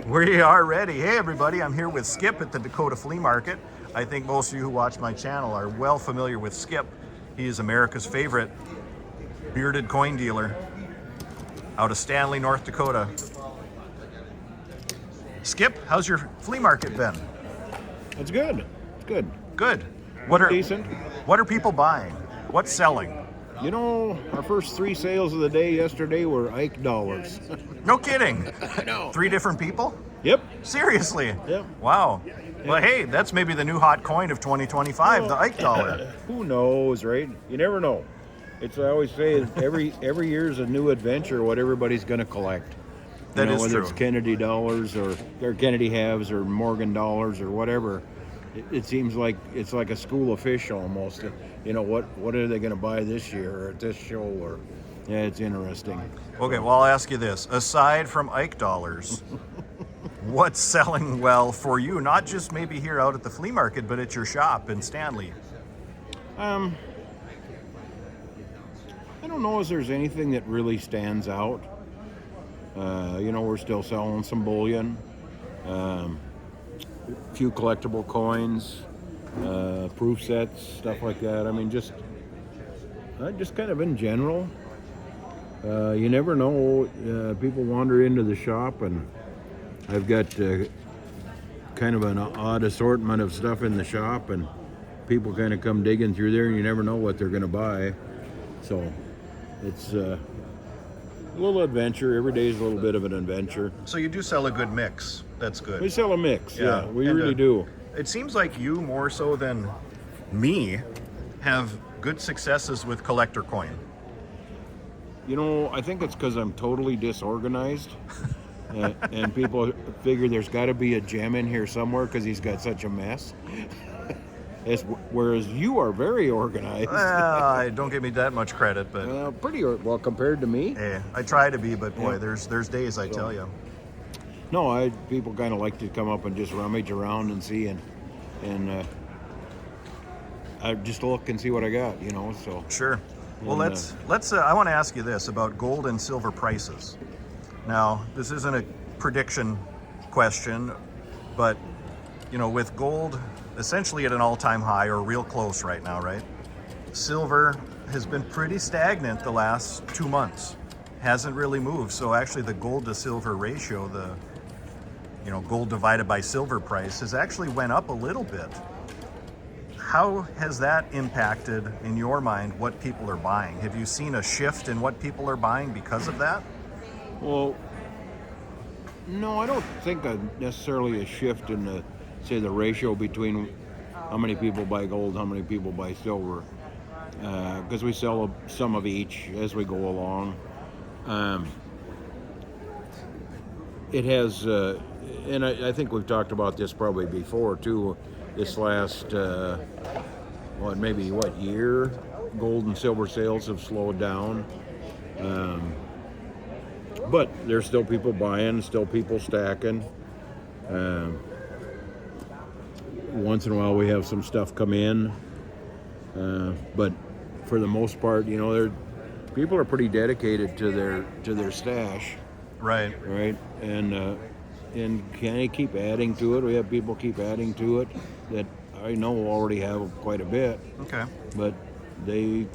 We are ready. Hey everybody, I'm here with Skip at the Dakota Flea Market. I think most of you who watch my channel are well familiar with Skip. He is America's favorite bearded coin dealer out of Stanley, North Dakota. Skip, how's your flea market been? It's good. It's good. Good. Decent. What are people buying? What's selling? You know, our first 3 sales of the day yesterday were Ike dollars. No kidding. I know. 3 different people? Yep. Seriously? Yep. Wow. Well, hey, that's maybe the new hot coin of 2025, the Ike dollar. Who knows, right? You never know. I always say every year is a new adventure. What everybody's going to collect. That is whether true. It's Kennedy dollars or Kennedy halves or Morgan dollars or whatever. It seems like it's like a school of fish almost. You know, what are they going to buy this year or at this show? Or yeah, it's interesting. Okay, well, I'll ask you this. Aside from Ike dollars, what's selling well for you? Not just maybe here out at the flea market, but at your shop in Stanley. I don't know if there's anything that really stands out. You know, we're still selling some bullion, a few collectible coins, proof sets, stuff like that. I mean, just kind of in general. You never know. People wander into the shop, and I've got kind of an odd assortment of stuff in the shop, and people kind of come digging through there, and you never know what they're going to buy. So it's a little adventure. Every day is a little bit of an adventure. So you do sell a good mix. That's good. We sell a mix, yeah. We And, really do. It seems like you, more so than me, have good successes with collector coin. You know, I think it's because I'm totally disorganized. And people figure there's got to be a gem in here somewhere because he's got such a mess. Whereas you are very organized. Don't give me that much credit, but pretty well compared to me. hey, I try to be, but boy, there's days I tell you. No, people kind of like to come up and just rummage around and see, and I just look and see what I got, you know. So Sure. Well, And, let's. I want to ask you this about gold and silver prices. Now, this isn't a prediction question, but you know, with gold essentially at an all-time high or real close right now, right? Silver has been pretty stagnant the last 2 months. Hasn't really moved. So actually the gold to silver ratio, the gold divided by silver price has actually went up a little bit. How has that impacted in your mind what people are buying? Have you seen a shift in what people are buying because of that? Well, no, I don't think necessarily a shift in the ratio between how many people buy gold, how many people buy silver, because we sell some of each as we go along. It has, and I think we've talked about this probably before too. This last, year, gold and silver sales have slowed down. But there's still people buying, still people stacking. Once in a while we have some stuff come in. But for the most part, you know, people are pretty dedicated to their stash. Right. Right. And can they keep adding to it? We have people keep adding to it that I know already have quite a bit. Okay. But they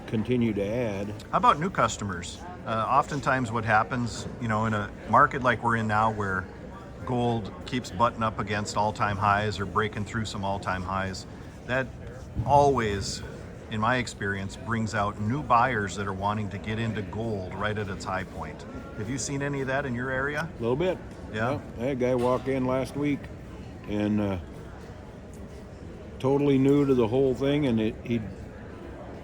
continue to add. How about new customers? Oftentimes what happens, you know, in a market like we're in now where gold keeps butting up against all-time highs or breaking through some all-time highs, that always, in my experience, brings out new buyers that are wanting to get into gold right at its high point. Have you seen any of that in your area? A little bit. Yeah. I had a guy walk in last week and totally new to the whole thing, and he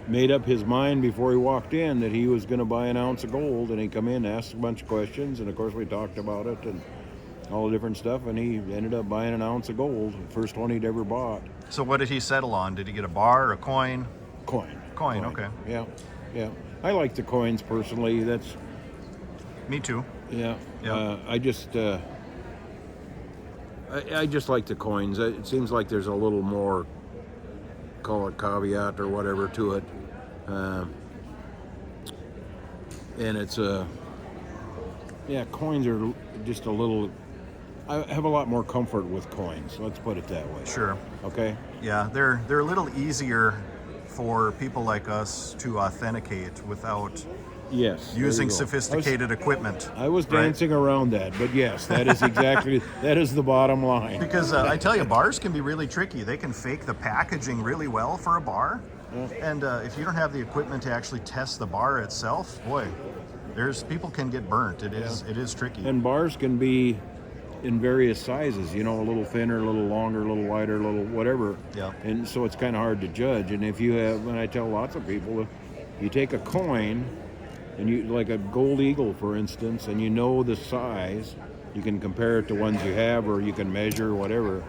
made up his mind before he walked in that he was going to buy an ounce of gold, and he come in, asked a bunch of questions, and of course we talked about it and all the different stuff, and he ended up buying an ounce of gold, the first one he'd ever bought. So what did he settle on? Did he get a bar or a coin? Coin, okay. Yeah. I like the coins personally. That's Me too. Yeah. Yeah. I just like the coins. It seems like there's a little more, call it caveat or whatever to it. And it's coins are just a little, I have a lot more comfort with coins. Let's put it that way. Sure. Okay. Yeah, they're a little easier for people like us to authenticate without Yes. there using you go. sophisticated equipment. I was right? dancing around that, but yes, that is exactly that is the bottom line. Because I tell you, bars can be really tricky. They can fake the packaging really well for a bar, and if you don't have the equipment to actually test the bar itself, boy, people can get burnt. It is tricky. And bars can be in various sizes, you know, a little thinner, a little longer, a little wider, a little whatever. Yeah. And so it's kind of hard to judge. And if you have, and I tell lots of people, if you take a coin, and you like a gold eagle, for instance, and you know the size, you can compare it to ones you have, or you can measure whatever,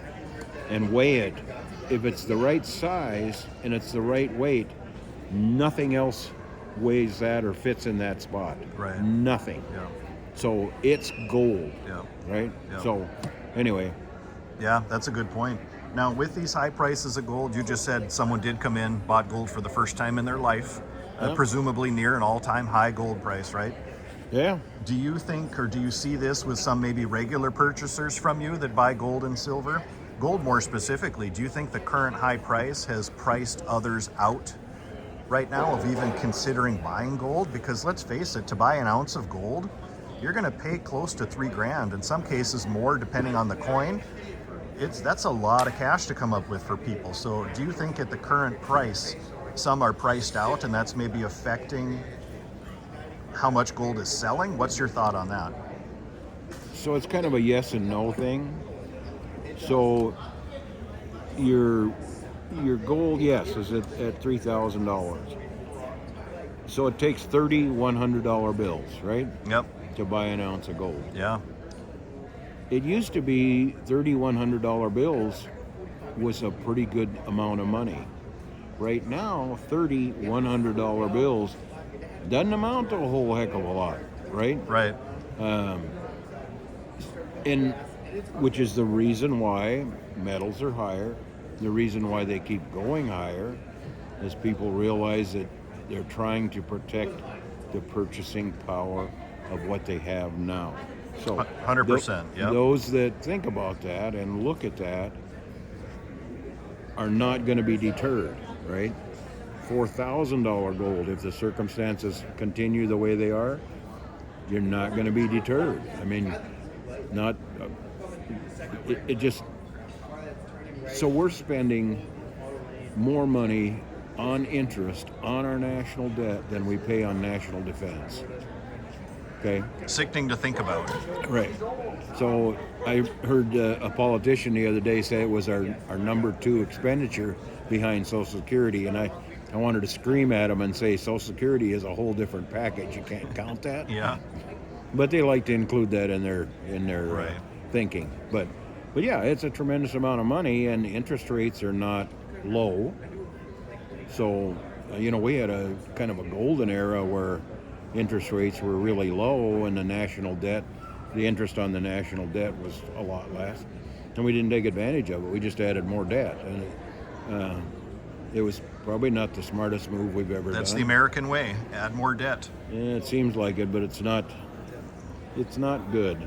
and weigh it. If it's the right size and it's the right weight, nothing else weighs that or fits in that spot. Right. Nothing. Yeah. So it's gold. Yeah. Right? Yeah. So anyway, Yeah, that's a good point. Now, with these high prices of gold, you just said someone did come in, bought gold for the first time in their life, presumably near an all-time high gold price, right? yeah. Do you think, or do you see this with some maybe regular purchasers from you that buy gold and silver? Gold more specifically, do you think the current high price has priced others out right now of even considering buying gold? Because let's face it, to buy an ounce of gold, you're going to pay close to $3,000, in some cases more depending on the coin. That's a lot of cash to come up with for people. So do you think at the current price, some are priced out and that's maybe affecting how much gold is selling? What's your thought on that? So it's kind of a yes and no thing. So your gold, yes, is at $3,000. So it takes 30 $100 bills, right, Yep. to buy an ounce of gold. Yeah. It used to be 30 $100 bills was a pretty good amount of money. Right now, 30 $100 bills doesn't amount to a whole heck of a lot, right? Right. And which is the reason why metals are higher. The reason why they keep going higher is people realize that they're trying to protect the purchasing power of what they have now. So 100%. Yeah. those that think about that and look at that are not going to be deterred, right? $4,000 gold, if the circumstances continue the way they are, you're not going to be deterred. I mean, not it just, so we're spending more money on interest on our national debt than we pay on national defense. Okay. Sickening to think about. Right. So I heard a politician the other day say it was our number 2 expenditure behind Social Security, and I wanted to scream at him and say Social Security is a whole different package. You can't count that. Yeah. But they like to include that in their Right. thinking. But yeah, it's a tremendous amount of money, and interest rates are not low. So we had a kind of a golden era where interest rates were really low, and the national debt, the interest on the national debt was a lot less, and we didn't take advantage of it. We just added more debt, and it was probably not the smartest move we've ever done. That's the American way. Add more debt. Yeah, it seems like it, but it's not good.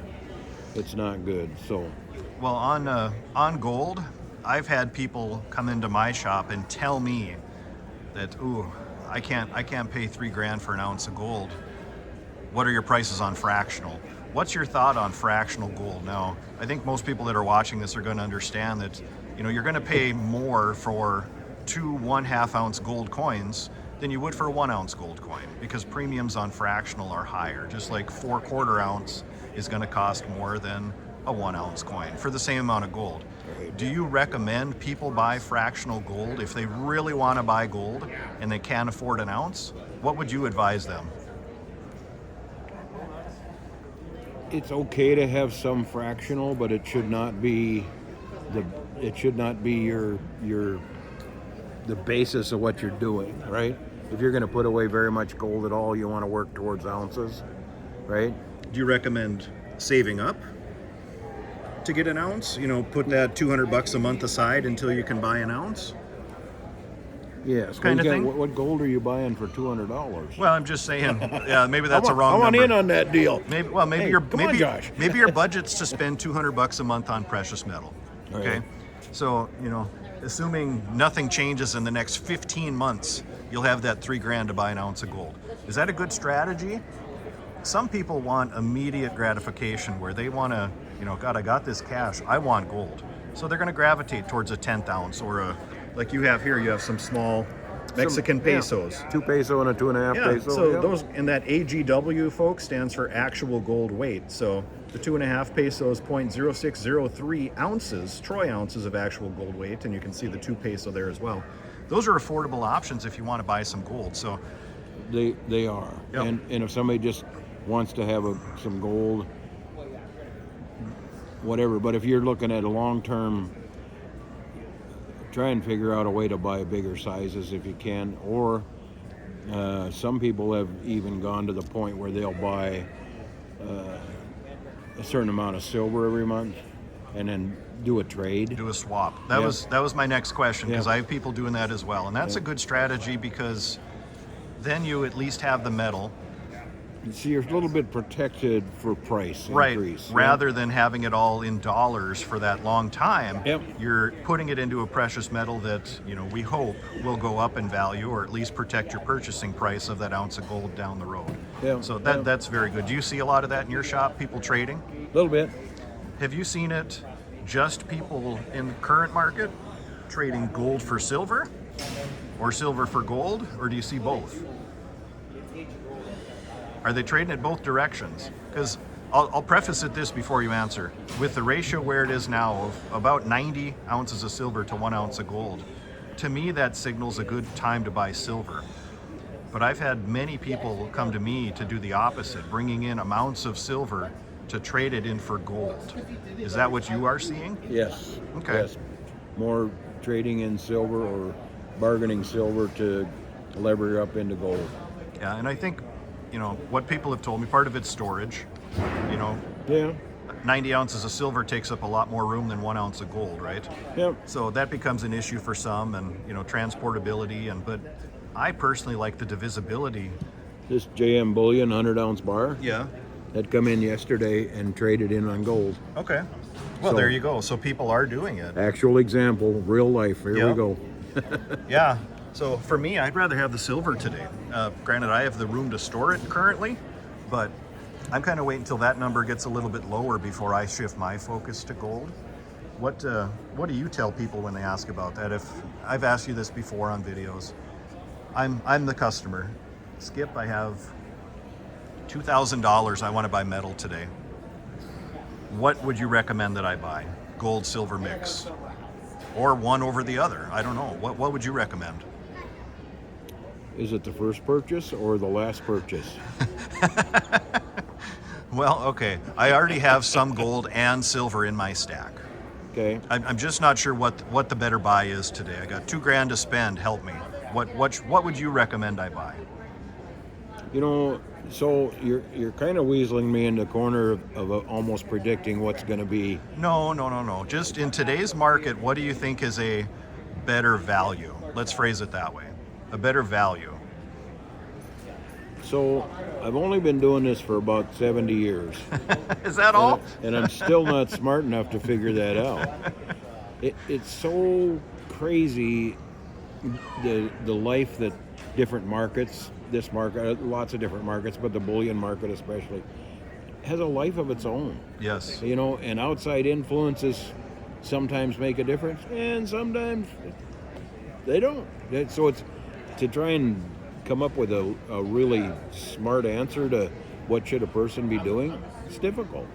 It's not good. So Well, on gold, I've had people come into my shop and tell me that, ooh, I can't pay $3,000 for an ounce of gold. What are your prices on fractional? What's your thought on fractional gold? Now, I think most people that are watching this are going to understand that, you're going to pay more for 2 1/2 ounce gold coins than you would for a 1 ounce gold coin, because premiums on fractional are higher. Just like 4 1/4 ounce is going to cost more than a 1 ounce coin for the same amount of gold. Do you recommend people buy fractional gold if they really want to buy gold and they can't afford an ounce? What would you advise them? it's okay to have some fractional, but it should not be the basis of what you're doing, right? If you're going to put away very much gold at all, you want to work towards ounces, right? Do you recommend saving up to get an ounce? Put that $200 a month aside until you can buy an ounce? Yes. kind of thing. What gold are you buying for $200? Well, I'm just saying, yeah, maybe that's a wrong I want number. in on that deal. Maybe Hey, come on, Josh. maybe your budget's to spend $200 a month on precious metal. Okay, Right. so assuming nothing changes in the next 15 months, you'll have that $3,000 to buy an ounce of gold. Is that a good strategy? Some people want immediate gratification where they want to, God, I got this cash, I want gold. So they're going to gravitate towards a 10th ounce or like you have here, you have some small Mexican pesos. 2 peso and a 2.5 peso. So those, and that AGW, folks, stands for actual gold weight. So the 2.5 pesos, 0.0603 ounces, troy ounces of actual gold weight, and you can see the 2 peso there as well. Those are affordable options if you want to buy some gold. So they are. Yep. And if somebody just wants to have some gold, whatever. But if you're looking at a long term, try and figure out a way to buy bigger sizes if you can. Or some people have even gone to the point where they'll buy a certain amount of silver every month and then do a trade. Do a swap. That was my next question, because I have people doing that as well. And that's a good strategy, because then you at least have the metal. So you're a little bit protected for price increase. Rather than having it all in dollars for that long time, Yep. you're putting it into a precious metal that, we hope will go up in value, or at least protect your purchasing price of that ounce of gold down the road. Yeah. So that's very good. Do you see a lot of that in your shop, people trading? A little bit. Have you seen it just people in the current market trading gold for silver or silver for gold, or do you see both? Are they trading it both directions? Because I'll preface it this before you answer. With the ratio where it is now of about 90 ounces of silver to 1 ounce of gold, to me that signals a good time to buy silver. But I've had many people come to me to do the opposite, bringing in amounts of silver to trade it in for gold. Is that what you are seeing? Yes. Okay. Yes. More trading in silver or bargaining silver to lever up into gold. Yeah, and I think, what people have told me, part of it's storage. Yeah. 90 ounces of silver takes up a lot more room than 1 ounce of gold, right? Yep. So that becomes an issue for some, and transportability, but I personally like the divisibility. This JM Bullion 100-ounce bar Yeah. that come in yesterday and traded in on gold. Okay. Well, So- there you go. So people are doing it. Actual example, real life. Here Yep. we go. Yeah. So for me, I'd rather have the silver today. Granted, I have the room to store it currently, but I'm kind of waiting until that number gets a little bit lower before I shift my focus to gold. What do you tell people when they ask about that? If I've asked you this before on videos, I'm the customer. Skip, I have $2,000. I want to buy metal today. What would you recommend that I buy? Gold, silver mix, or one over the other? I don't know. What would you recommend? Is it the first purchase or the last purchase? Well, okay. I already have some gold and silver in my stack. Okay. I'm just not sure what the better buy is today. I got $2,000 to spend. Help me. What would you recommend I buy? So you're kind of weaseling me in the corner of almost predicting what's going to be. No. Just in today's market, what do you think is a better value? Let's phrase it that way. A better value. So I've only been doing this for about 70 years. Is that all? And I'm still not smart enough to figure that out. It's so crazy, the life that different markets, this market, lots of different markets, but the bullion market especially, has a life of its own. Yes. And outside influences sometimes make a difference, and sometimes they don't. So it's to try and come up with a really smart answer to what should a person be doing, it's difficult.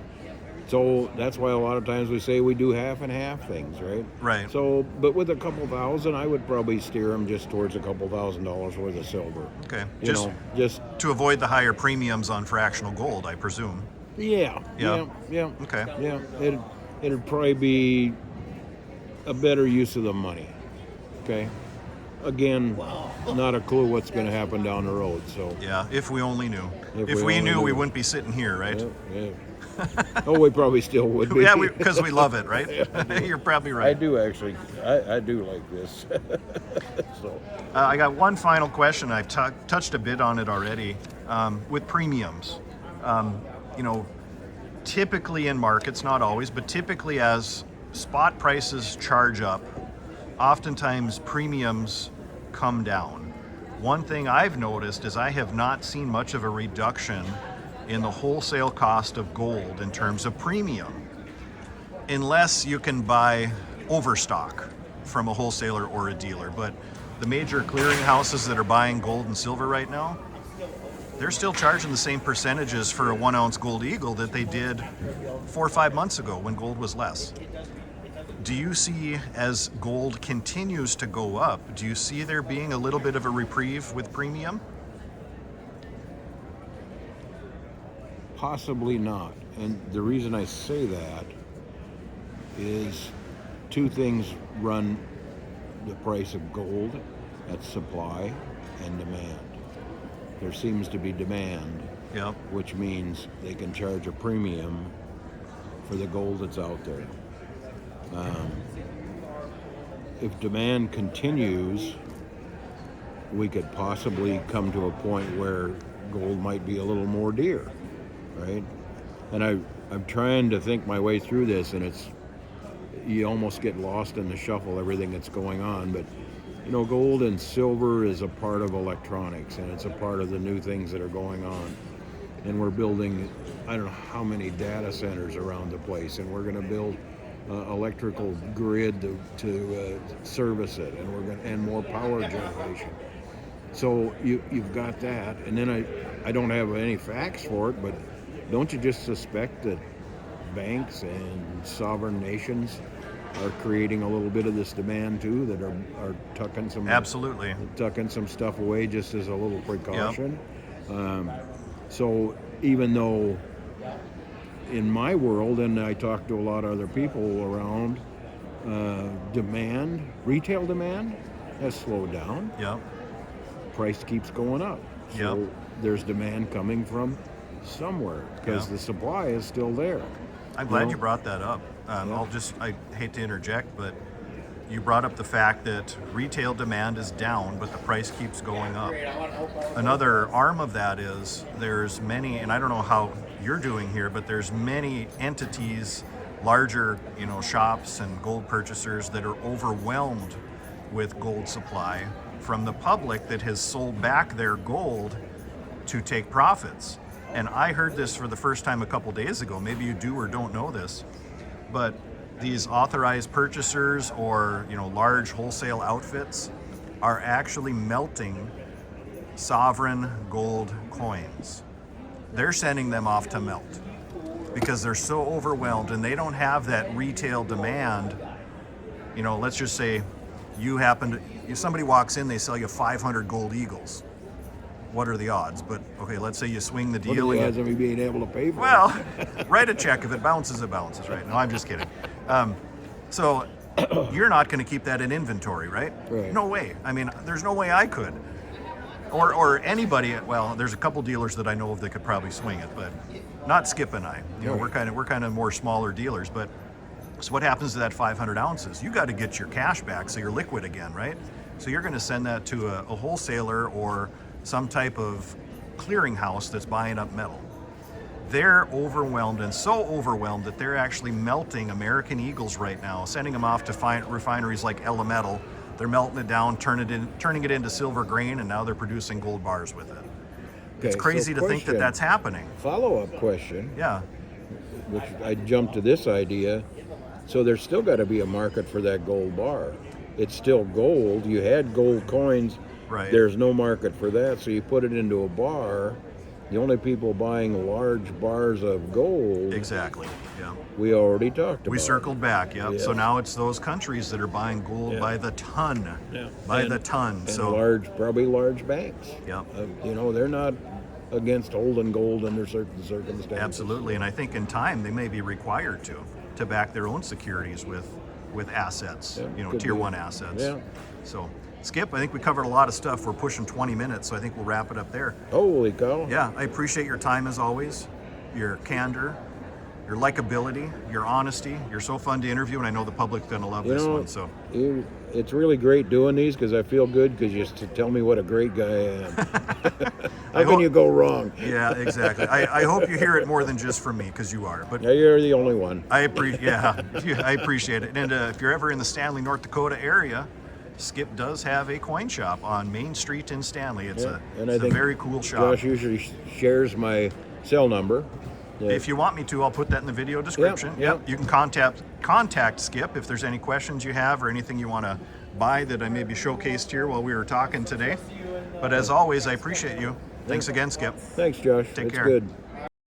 So that's why a lot of times we say we do half and half things, right? Right. So, but with a couple thousand, I would probably steer them just towards a couple $1,000s worth of silver. Okay. Just to avoid the higher premiums on fractional gold, I presume. yeah. Okay. Yeah, it'd probably be a better use of the money. Okay. Again, not a clue what's going to happen down the road. So Yeah, if we only knew. If If we we only knew, we knew. wouldn't be sitting here, right? yeah. Oh, we probably still would be. Yeah, because we love it, right? You're probably I right. do actually. I do like this. So I got one final question. I've touched a bit on it already with premiums. You know, typically in markets, not always, but typically as spot prices charge up, oftentimes premiums come down. One thing I've noticed is I have not seen much of a reduction in the wholesale cost of gold in terms of premium, unless you can buy overstock from a wholesaler or a dealer. But the major clearinghouses that are buying gold and silver right now, they're still charging the same percentages for a 1 ounce gold eagle that they did 4 or 5 months ago when gold was less. Do you see, as gold continues to go up, do you see there being a little bit of a reprieve with premium? possibly not. And the reason I say that is two things run the price of gold. That's supply and demand. There seems to be demand, Yep. which means they can charge a premium for the gold that's out there. If demand continues, we could possibly come to a point where gold might be a little more dear, right? And I'm trying to think my way through this, and you almost get lost in the shuffle, everything that's going on. But you know, gold and silver is a part of electronics, and it's a part of the new things that are going on. And we're building, I don't know how many data centers around the place, and we're going to build electrical grid to service it, and we're going to, and more power generation. So you've got that, and then I don't have any facts for it, but don't you just suspect that banks and sovereign nations are creating a little bit of this demand too, that are tucking some stuff away just as a little precaution? Yep. So even though in my world, and I talk to a lot of other people around, retail demand has slowed down. Yep. Price keeps going up. So Yep. there's demand coming from somewhere because the supply is still there. I'm glad you brought that up. I hate to interject, but you brought up the fact that retail demand is down, but the price keeps going up. Another arm of that is there's many, and I don't know how you're doing here, but there's many entities, larger, shops and gold purchasers that are overwhelmed with gold supply from the public that has sold back their gold to take profits. And I heard this for the first time a couple days ago. Maybe you do or don't know this, but these authorized purchasers or large wholesale outfits are actually melting sovereign gold coins. They're sending them off to melt because they're so overwhelmed and they don't have that retail demand. Let's just say if somebody walks in, they sell you 500 gold eagles. What are the odds? But okay, let's say you swing the deal. What are the odds of me being able to pay for it? Well, write a check. If it bounces, it bounces, right? No, I'm just kidding. So you're not going to keep that in inventory, right? Right. No way. I mean, there's no way I could. Or anybody. Well, there's a couple dealers that I know of that could probably swing it, but not Skip and I. We're kind of more smaller dealers. But so what happens to that 500 ounces? You got to get your cash back so you're liquid again, right? So you're going to send that to a wholesaler or some type of clearinghouse that's buying up metal. They're overwhelmed, and so overwhelmed that they're actually melting American Eagles right now, sending them off to refineries like Elemental. They're melting it down, turning it into silver grain, and now they're producing gold bars with it. Okay, It's crazy to think that that's happening. Follow-up question. Yeah. Which I jumped to this idea. So there's still got to be a market for that gold bar. It's still gold. You had gold coins. Right. There's no market for that, so you put it into a bar. The only people buying large bars of gold. Exactly. Yeah. We already talked about. We circled back. Yeah. Yeah. So now it's those countries that are buying gold by the ton. Yeah. By the ton. And So probably large banks. Yeah. They're not against holding gold under certain circumstances. Absolutely, and I think in time they may be required to back their own securities with assets, tier 1 assets. Yeah. So, Skip, I think we covered a lot of stuff. We're pushing 20 minutes, so I think we'll wrap it up there. Holy cow. Yeah, I appreciate your time as always, your candor, your likability, your honesty. You're so fun to interview, and I know the public's going to love this one. So it's really great doing these because I feel good because you just tell me what a great guy I am. How can you go wrong? Yeah, exactly. I hope you hear it more than just from me, because you are. But Yeah, you're the only one. I appreciate it. And if you're ever in the Stanley, North Dakota area, Skip does have a coin shop on Main Street in Stanley. It's a very cool shop. Josh usually shares my cell number. Yeah. If you want me to, I'll put that in the video description. Yep. You can contact Skip if there's any questions you have or anything you want to buy that I maybe showcased here while we were talking today. But as always, I appreciate you. Thanks again, Skip. Thanks, Josh. Take care. Good.